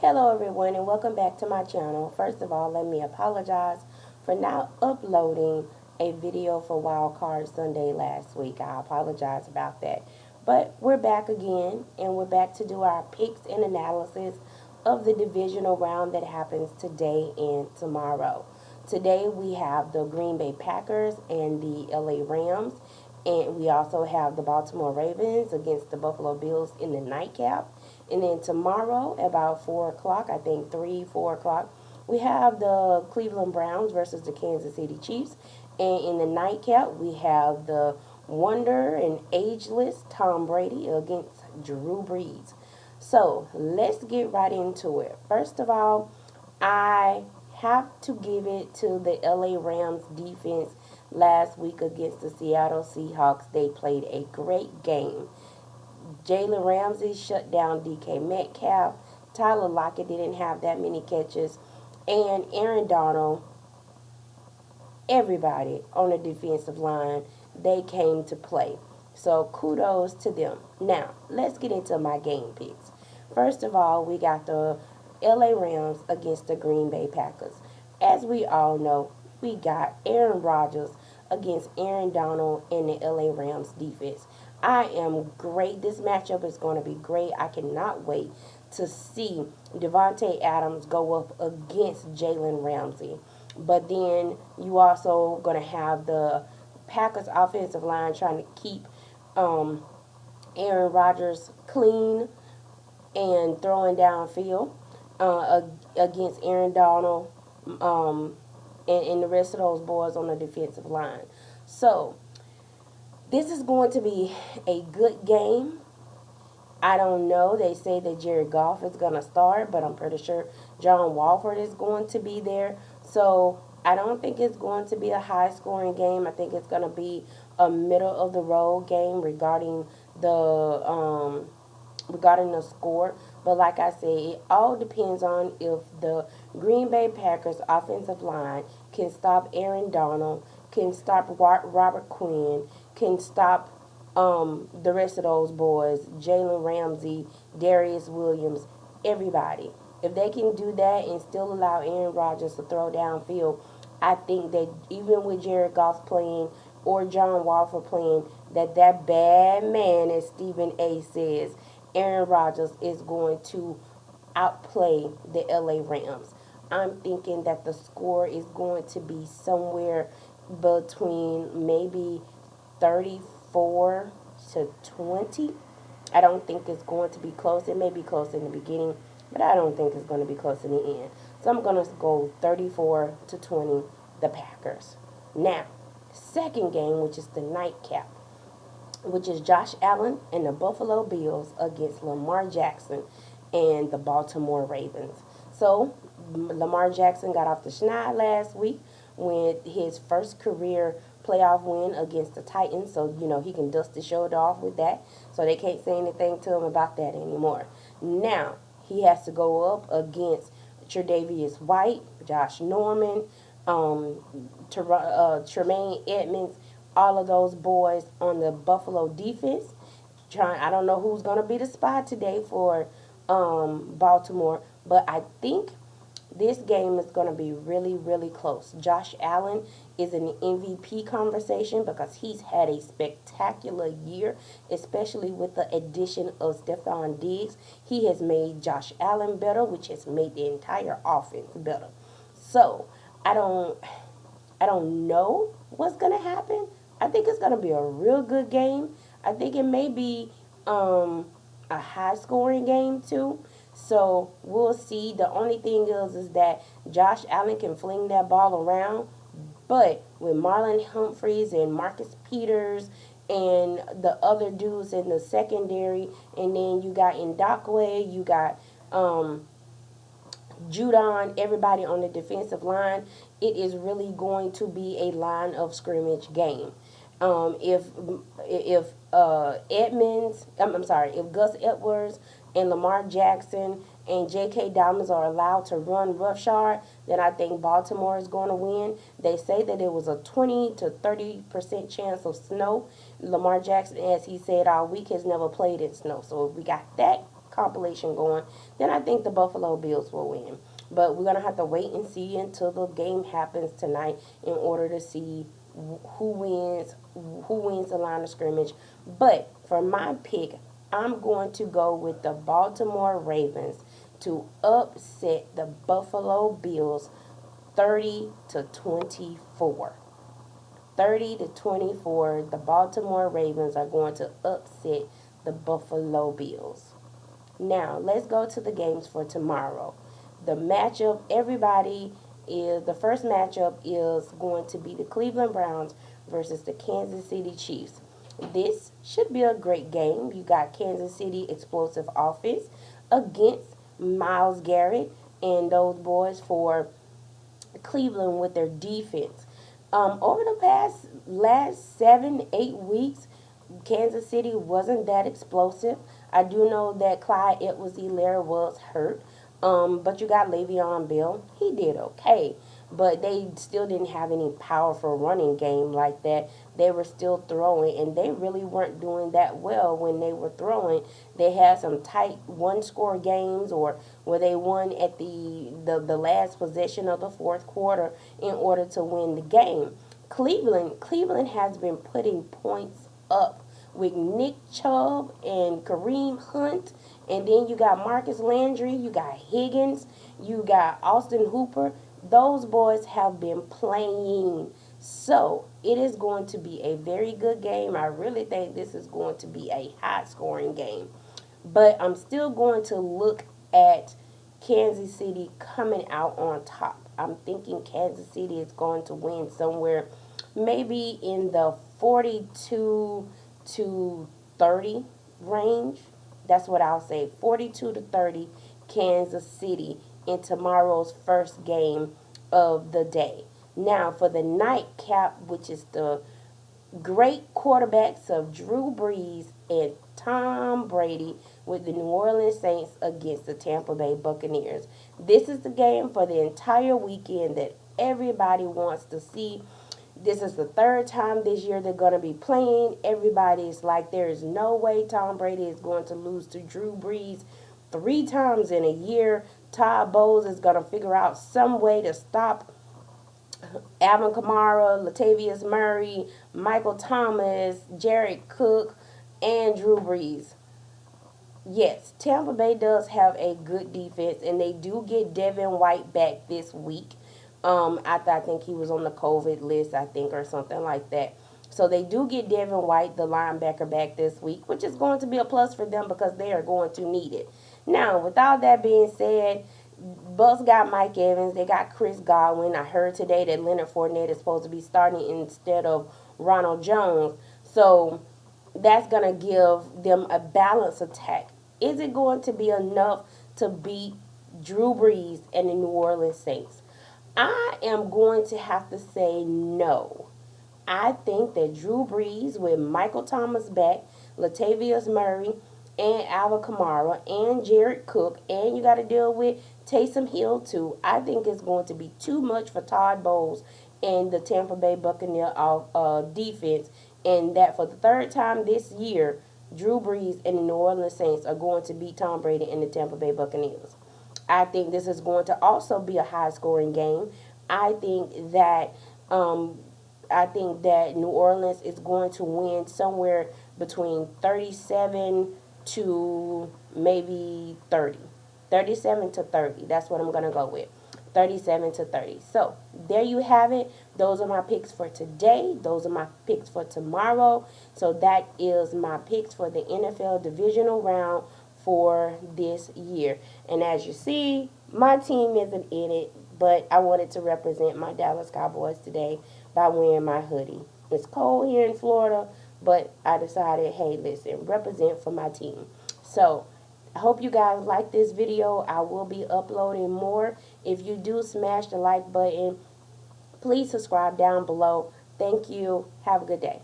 Hello everyone and welcome back to my channel. First of all, let me apologize for not uploading a video for Wild Card Sunday last week. I apologize about that. But we're back again and we're back to do our picks and analysis of the divisional round that happens today and tomorrow. Today we have the Green Bay Packers and the LA Rams, and we also have the Baltimore Ravens against the Buffalo Bills in the nightcap. And then tomorrow, about 4 o'clock, I think 3, 4 o'clock, we have the Cleveland Browns versus the Kansas City Chiefs. And in the nightcap, we have the wonder and ageless Tom Brady against Drew Brees. So let's get right into it. First of all, I have to give it to the LA Rams defense last week against the Seattle Seahawks. They played a great game. Jalen Ramsey shut down DK Metcalf. Tyler Lockett didn't have that many catches. And Aaron Donald, everybody on the defensive line, they came to play. So kudos to them. Now, let's get into my game picks. First of all, we got the LA Rams against the Green Bay Packers. As we all know, we got Aaron Rodgers against Aaron Donald and the LA Rams defense. I am great. This matchup is going to be great. I cannot wait to see Devontae Adams go up against Jalen Ramsey. But then you also going to have the Packers offensive line trying to keep Aaron Rodgers clean and throwing downfield against Aaron Donald and the rest of those boys on the defensive line. So this is going to be a good game. I don't know. They say that Jared Goff is going to start, but I'm pretty sure John Walford is going to be there. So I don't think it's going to be a high scoring game. I think it's going to be a middle of the road game regarding the score. But like I said, it all depends on if the Green Bay Packers offensive line can stop Aaron Donald, can stop Robert Quinn, can stop the rest of those boys, Jalen Ramsey, Darius Williams, everybody. If they can do that and still allow Aaron Rodgers to throw downfield, I think that even with Jared Goff playing or John Walford playing, that bad man, as Stephen A. says, Aaron Rodgers is going to outplay the LA Rams. I'm thinking that the score is going to be somewhere between maybe 34-20. I don't think it's going to be close. It may be close in the beginning, but I don't think it's going to be close in the end. So I'm going to go 34-20, the Packers. Now, second game, which is the nightcap, which is Josh Allen and the Buffalo Bills against Lamar Jackson and the Baltimore Ravens. So Lamar Jackson got off the schneid last week with his first career playoff win against the Titans. So, he can dust his shoulder off with that. So they can't say anything to him about that anymore. Now, he has to go up against Tre'Davious White, Josh Norman, Tremaine Edmonds, all of those boys on the Buffalo defense. I don't know who's going to be the spy today for Baltimore, but I think this game is going to be really, really close. Josh Allen is in the MVP conversation because he's had a spectacular year, especially with the addition of Stephon Diggs. He has made Josh Allen better, which has made the entire offense better. So I don't know what's going to happen. I think it's going to be a real good game. I think it may be a high scoring game too. So we'll see. The only thing is that Josh Allen can fling that ball around, but with Marlon Humphreys and Marcus Peters and the other dudes in the secondary, and then you got Ndakwe, you got Judon, everybody on the defensive line, it is really going to be a line of scrimmage game. If Edmonds, I'm sorry, if Gus Edwards and Lamar Jackson and J.K. Dobbins are allowed to run roughshod, then I think Baltimore is going to win. They say that it was a 20 to 30% chance of snow. Lamar Jackson, as he said all week, has never played in snow, so we got that compilation going, then I think the Buffalo Bills will win. But we're going to have to wait and see until the game happens tonight in order to see who wins the line of scrimmage. But for my pick, I'm going to go with the Baltimore Ravens to upset the Buffalo Bills 30 to 24. 30 to 24, the Baltimore Ravens are going to upset the Buffalo Bills. Now, let's go to the games for tomorrow. The matchup, the first matchup is going to be the Cleveland Browns versus the Kansas City Chiefs. This should be a great game. You got Kansas City explosive offense against Myles Garrett and those boys for Cleveland with their defense. Over the last 7-8 weeks, Kansas City wasn't that explosive. I do know that Clyde Edwards-Helaire was hurt, but you got Le'Veon Bell. He did okay, but they still didn't have any powerful running game like that. They were still throwing, and they really weren't doing that well when they were throwing. They had some tight one-score games, or where they won at the last possession of the fourth quarter in order to win the game. Cleveland has been putting points up with Nick Chubb and Kareem Hunt, and then you got Marcus Landry, you got Higgins, you got Austin Hooper. Those boys have been playing. So it is going to be a very good game. I really think this is going to be a high-scoring game. But I'm still going to look at Kansas City coming out on top. I'm thinking Kansas City is going to win somewhere maybe in the 42 to 30 range. That's what I'll say. 42 to 30 Kansas City in tomorrow's first game of the day. Now for the nightcap, which is the great quarterbacks of Drew Brees and Tom Brady with the New Orleans Saints against the Tampa Bay Buccaneers. This is the game for the entire weekend that everybody wants to see. This is the third time this year they're going to be playing. Everybody's like, there is no way Tom Brady is going to lose to Drew Brees 3 times in a year. Todd Bowles is going to figure out some way to stop Alvin Kamara, Latavius Murray, Michael Thomas, Jared Cook, and Drew Brees. Yes, Tampa Bay does have a good defense, and they do get Devin White back this week. I think he was on the COVID list, or something like that. So they do get Devin White, the linebacker, back this week, which is going to be a plus for them because they are going to need it. Now, with all that being said, Bucks got Mike Evans. They got Chris Godwin. I heard today that Leonard Fournette is supposed to be starting instead of Ronald Jones. So that's going to give them a balanced attack. Is it going to be enough to beat Drew Brees and the New Orleans Saints? I am going to have to say no. I think that Drew Brees with Michael Thomas back, Latavius Murray, and Alvin Kamara, and Jared Cook, and you got to deal with Taysom Hill too. I think it's going to be too much for Todd Bowles and the Tampa Bay Buccaneer defense, and that for the third time this year, Drew Brees and the New Orleans Saints are going to beat Tom Brady and the Tampa Bay Buccaneers. I think this is going to also be a high-scoring game. I think that New Orleans is going to win somewhere between 37 to maybe 30. 37 to 30. That's what I'm going to go with. 37 to 30. So, there you have it. Those are my picks for today. Those are my picks for tomorrow. So, that is my picks for the NFL Divisional Round for this year. And as you see, my team isn't in it, but I wanted to represent my Dallas Cowboys today by wearing my hoodie. It's cold here in Florida, but I decided, hey, listen, represent for my team. So, I hope you guys like this video. I will be uploading more. If you do, smash the like button. Please subscribe down below. Thank you. Have a good day.